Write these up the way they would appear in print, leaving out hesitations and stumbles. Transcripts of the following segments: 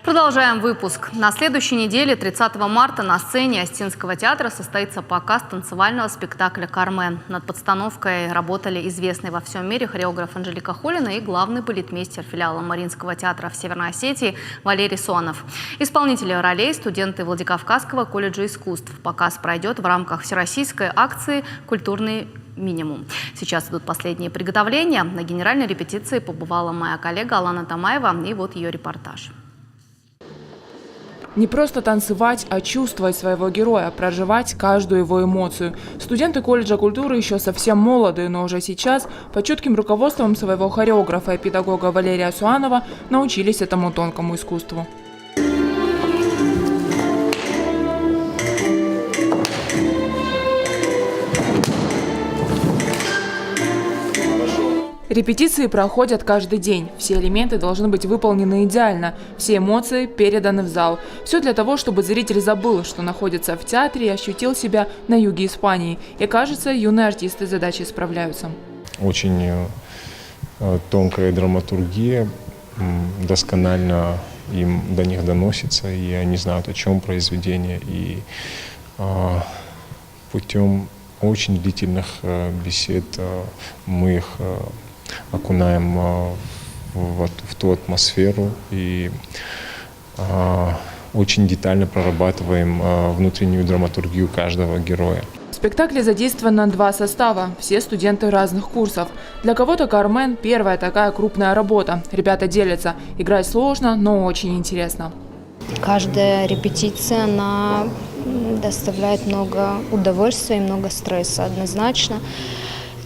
Продолжаем выпуск. На следующей неделе, 30 марта, на сцене Осетинского театра состоится показ танцевального спектакля «Кармен». Над подстановкой работали известный во всем мире хореограф Анжелика Холина и главный балетмейстер филиала Мариинского театра в Северной Осетии Валерий Суанов. Исполнители ролей – студенты Владикавказского колледжа искусств. Показ пройдет в рамках всероссийской акции «Культурный минимум». Сейчас идут последние приготовления. На генеральной репетиции побывала моя коллега Алана Тамаева, и вот ее репортаж. Не просто танцевать, а чувствовать своего героя, проживать каждую его эмоцию. Студенты колледжа культуры еще совсем молоды, но уже сейчас под чутким руководством своего хореографа и педагога Валерия Суанова научились этому тонкому искусству. Репетиции проходят каждый день. Все элементы должны быть выполнены идеально. Все эмоции переданы в зал. Все для того, чтобы зритель забыл, что находится в театре, и ощутил себя на юге Испании. И кажется, юные артисты с задачей справляются. Очень тонкая драматургия, досконально им до них доносится, и они знают, о чем произведение. И путем очень длительных бесед мы их окунаем в ту атмосферу и очень детально прорабатываем внутреннюю драматургию каждого героя. В спектакле задействовано 2 состава, все студенты разных курсов. Для кого-то «Кармен» – первая такая крупная работа. Ребята делятся. Играть сложно, но очень интересно. Каждая репетиция, она доставляет много удовольствия и много стресса однозначно.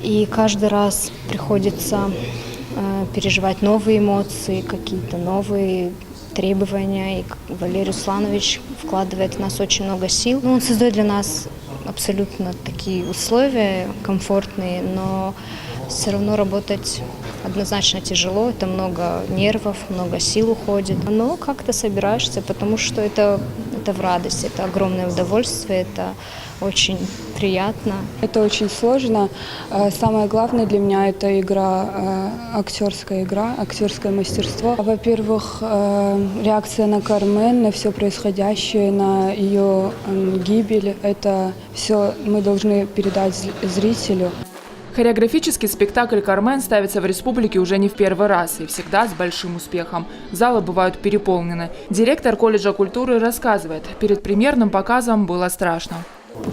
И каждый раз приходится переживать новые эмоции, какие-то новые требования. И Валерий Суанович вкладывает в нас очень много сил. Он создает для нас абсолютно такие условия комфортные, но все равно работать однозначно тяжело. Это много нервов, много сил уходит. Но как-то собираешься, потому что это в радость, это огромное удовольствие, это очень приятно. Это очень сложно. Самое главное для меня – это актерское мастерство. Во-первых, реакция на Кармен, на все происходящее, на ее гибель. Это все мы должны передать зрителю. Хореографический спектакль «Кармен» ставится в республике уже не в первый раз и всегда с большим успехом. Залы бывают переполнены. Директор колледжа культуры рассказывает, перед премьерным показом было страшно.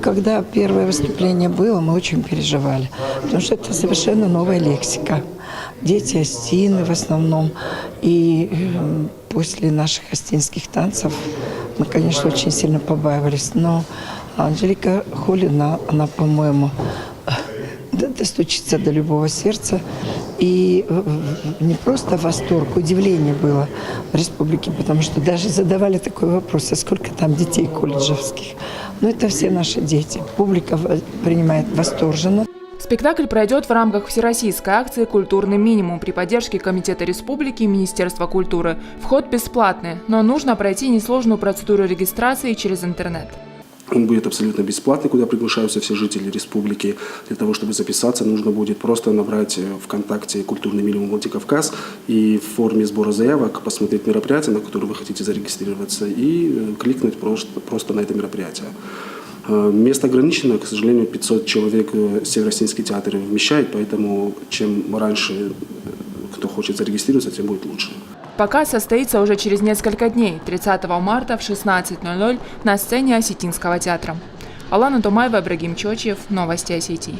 Когда первое выступление было, мы очень переживали, потому что это совершенно новая лексика. Дети осетины в основном. И после наших осетинских танцев мы, конечно, очень сильно побаивались. Но Анжелика Холина, она, по-моему, достучится до любого сердца. И не просто восторг, удивление было в республике, потому что даже задавали такой вопрос, а сколько там детей колледжевских. Но это все наши дети. Публика принимает восторженно. Спектакль пройдет в рамках всероссийской акции «Культурный минимум» при поддержке Комитета республики и Министерства культуры. Вход бесплатный, но нужно пройти несложную процедуру регистрации через интернет. Он будет абсолютно бесплатный, куда приглашаются все жители республики. Для того, чтобы записаться, нужно будет просто набрать ВКонтакте «Культурный минимум Владикавказ» и в форме сбора заявок посмотреть мероприятие, на которое вы хотите зарегистрироваться, и кликнуть просто на это мероприятие. Место ограничено, к сожалению, 500 человек Северо-Осетинский театр вмещает, поэтому чем раньше кто хочет зарегистрироваться, тем будет лучше. Показ состоится уже через несколько дней, 30 марта в 16:00 на сцене Осетинского театра. Алана Тамаева, Ибрагим Чочев, Новости Осетии.